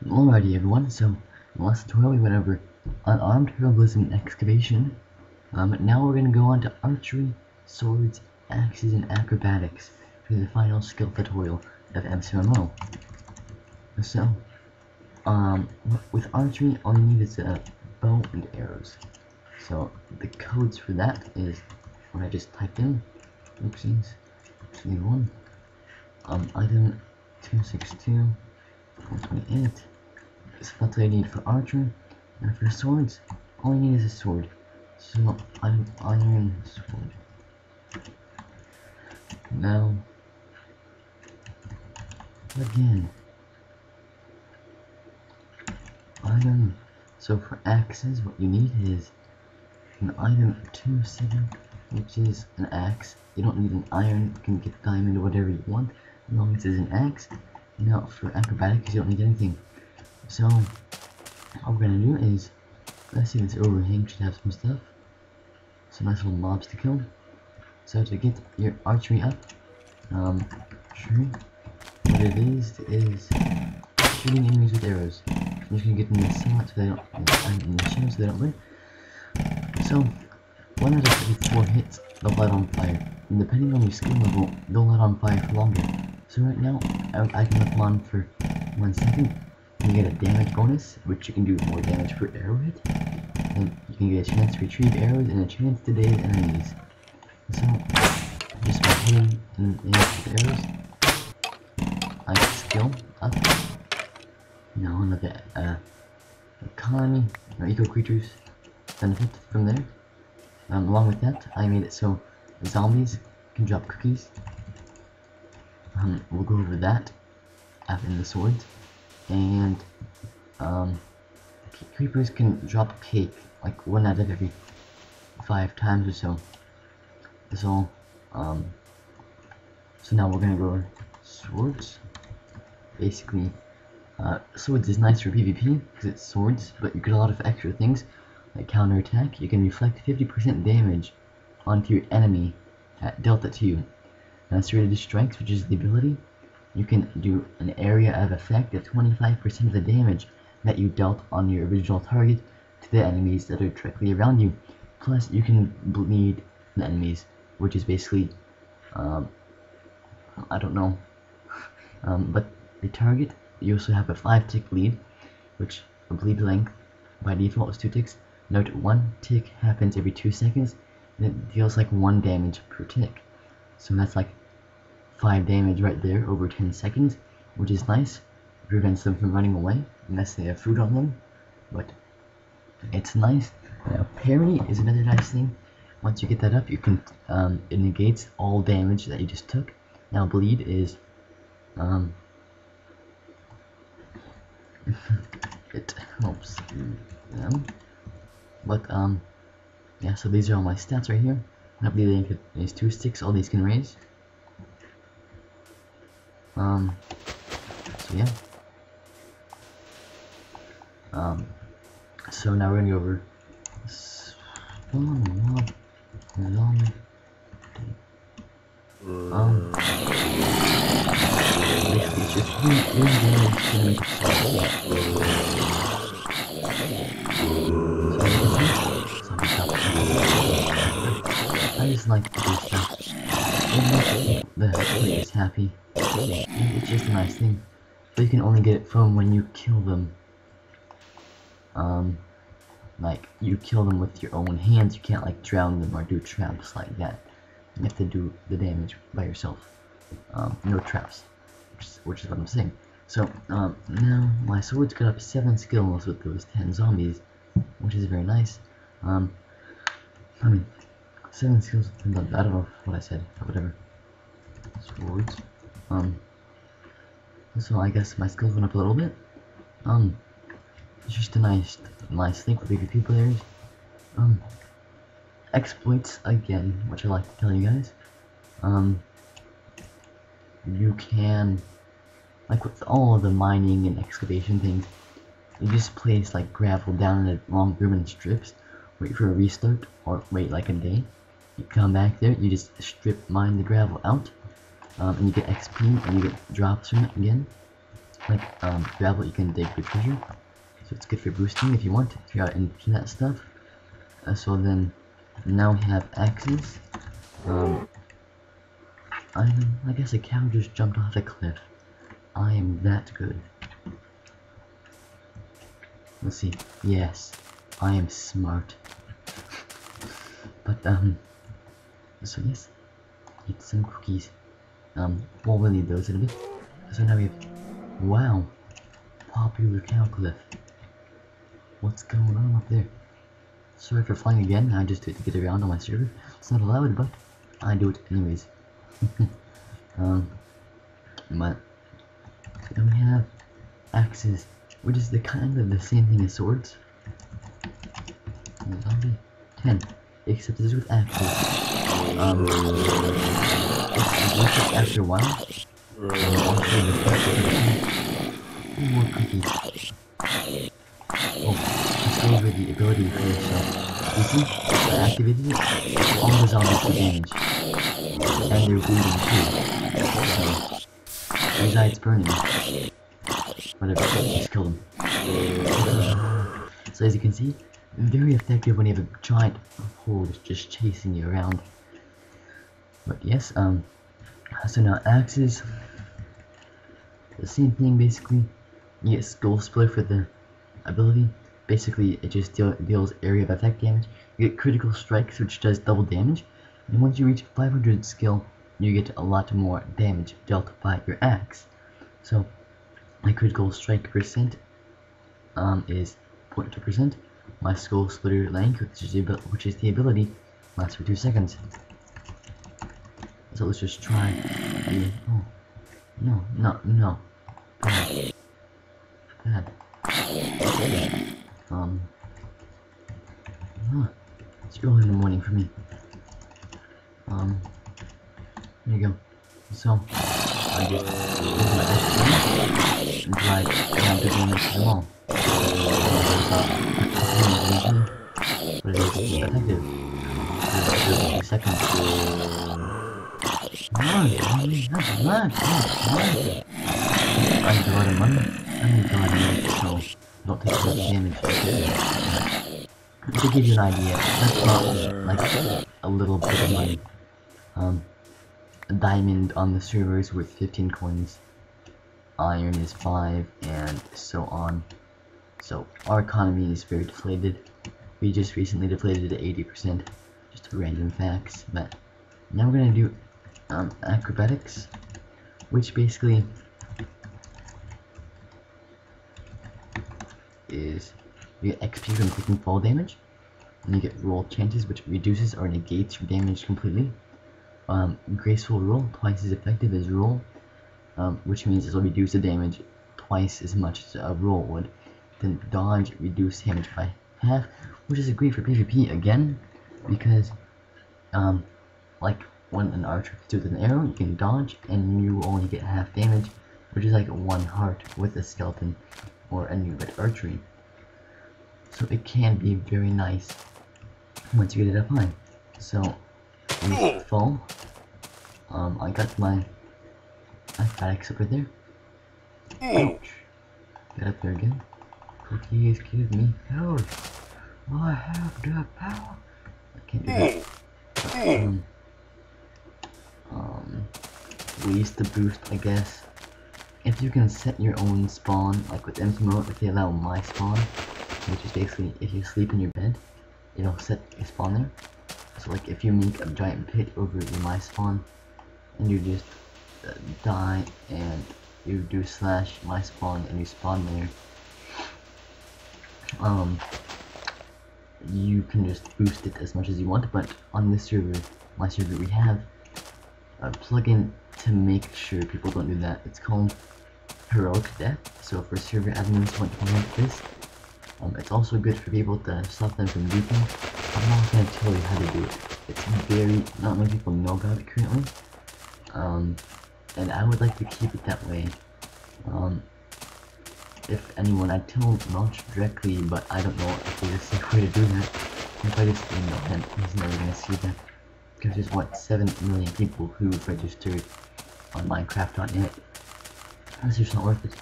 Alrighty everyone, so in the last tutorial we went over unarmed herbalism and excavation. Now we're going to go on to archery, swords, axes, and acrobatics for the final skill tutorial of mcMMO. So, with archery all you need is a bow and arrows. So the codes for that is what I just typed in. Oopsies. Just need one. Item 262, 428. So that's what I need for archery, and for swords, all you need is a sword. So I'm iron sword. Now, again, item. So for axes, what you need is an item 27, which is an axe. You don't need an iron. You can get diamond or whatever you want, as long as it's an axe. Now for acrobatics, you don't need anything. So, what we're gonna do is, let's see, this overhang should have some stuff. Some nice little mobs to kill. So to get your archery up, sure, what it is shooting enemies with arrows. I'm just gonna get in the slot so they don't, in the shell so they don't burn. So, 1 out of every 4 hits, they'll light on fire. And depending on your skill level, they'll light on fire for longer. So right now, I can let them on for 1 second. You get a damage bonus, which you can do more damage per arrow hit, and you can get a chance to retrieve arrows and a chance to daze enemies. So, just by hitting with arrows, I get skill up. Now another economy or eco creatures benefit from there. Along with that, I made it so zombies can drop cookies. We'll go over that in the swords. And creepers can drop cake like 1 out of every 5 times or so. So now we're gonna go over swords. Basically, swords is nice for PvP because it's swords, but you get a lot of extra things like counterattack. You can reflect 50% damage onto your enemy dealt to you. Now serrated strikes, which is the ability. You can do an area of effect of 25% of the damage that you dealt on your original target to the enemies that are directly around you. Plus, you can bleed the enemies, which is basically, I don't know, but the target, you also have a 5-tick bleed, which a bleed length by default is 2 ticks. Note 1 tick happens every 2 seconds, and it deals like 1 damage per tick. So that's like 5 damage right there over 10 seconds, which is nice. It prevents them from running away unless they have food on them, but it's nice. Now parry is another nice thing. Once you get that up, you can it negates all damage that you just took. Now bleed is it helps them, but yeah. So these are all my stats right here. Now bleeding is 2 sticks. All these can raise. So yeah. So now we're gonna go over basically it's just really damage to make I just like to do stuff. It makes the players happy. It's just a nice thing. But you can only get it from when you kill them. Like you kill them with your own hands. You can't like drown them or do traps like that. You have to do the damage by yourself. No traps, which is what I'm saying. So now my sword's got up 7 skills with those 10 zombies, which is very nice. I mean, 7 skills. I don't know what I said, but whatever. Swords. So I guess my skills went up a little bit. It's just a nice thing for PvP players. Exploits again, which I like to tell you guys. You can, like with all of the mining and excavation things, you just place like gravel down in a long room in strips, wait for a restart, or wait like a day. You come back there, you just strip mine the gravel out, and you get XP and you get drops from it again. like gravel, you can dig the treasure, so it's good for boosting if you want to out into that stuff. So then, now we have axes. I guess a cow just jumped off a cliff. I am that good. Let's see. Yes, I am smart. But so yes, eat some cookies. We'll need those in a bit. So now we have, wow, popular cow cliff. What's going on up there? Sorry for flying again. I just do it to get around on my server. It's not allowed, but I do it anyways. But then we have axes, which is the kind of the same thing as swords. 10, except this is with axes. It's after a while. Also the more cookies. Oh, just go over the ability for yourself. You see, I activated it. All the zombies take damage, and they're bleeding too. So, besides burning, whatever, just kill them. So as you can see, very effective when you have a giant horde just chasing you around. But yes, so now axes, the same thing basically. You get skull splitter for the ability. Basically, it just deals area of effect damage. You get critical strikes, which does double damage. And once you reach 500 skill, you get a lot more damage dealt by your axe. So, my critical strike percent is 0.2%. My skull splitter length, which is the ability, lasts for 2 seconds. So let's just try. Oh, no. Bad. It's early in the morning for me. There you go. So, I just use my S and drive down to damage to the wall. But it is effective. 30 seconds. That's mad. I need a lot of money. So don't take much damage. To give you an idea, that's not like a little bit of money. A diamond on the server is worth 15 coins. Iron is 5, and so on. So our economy is very deflated. We just recently deflated it to 80%. Just random facts. But now we're gonna do acrobatics, which basically is you get XP from taking fall damage, and you get roll chances, which reduces or negates your damage completely. Graceful roll, twice as effective as roll, which means it will reduce the damage twice as much as a roll would. Then dodge, reduce damage by half, which is great for PvP again, because like when an archer shoots with an arrow, you can dodge and you only get half damage, which is like 1 heart with a skeleton or a new at archery. So it can be very nice once you get it up high. So we fall. I got my acrobatics over there. Ouch. Get up there again. Please give me power. I have the power. I can't do that. Ways to boost, I guess. If you can set your own spawn, like with mcMMO, if they allow my spawn, which is basically if you sleep in your bed, it'll set a spawn there. So like if you make a giant pit over your my spawn, and you just die and you do slash my spawn and you spawn there, you can just boost it as much as you want. But on this server, my server, we have a plugin to make sure people don't do that. It's called Heroic Death. So for server admins who want to implement this, it's also good for people to stop them from leaking. I'm not going to tell you how to do it. It's very, not many people know about it currently. And I would like to keep it that way. If anyone, I'd tell Launch directly, but I don't know if there's a safe way to do that. If I just email him, he's never going to see that. Because there's what, 7 million people who've registered on Minecraft.net. It's just not worth it.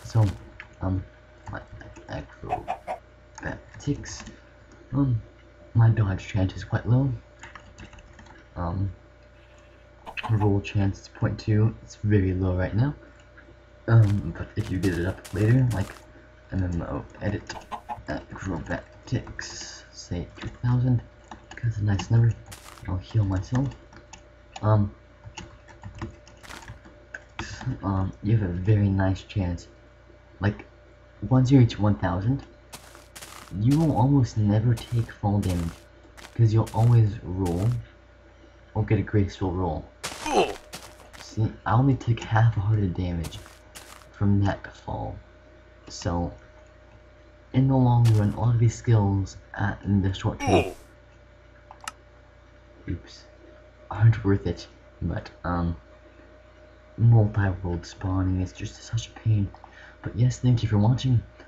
So, my acrobatics, my dodge chance is quite low. Roll chance is 0.2. It's very low right now. But if you get it up later, like mcMMO edit acrobatics, say 2000, that's a nice number. I'll heal myself. You have a very nice chance. Like, once you reach 1000, you will almost never take fall damage, because you'll always roll, or get a graceful roll. See, I only take half-hearted damage from that fall. So, in the long run, all of these skills in the short term, aren't worth it. But, multi-world spawning is just such a pain. But yes, thank you for watching.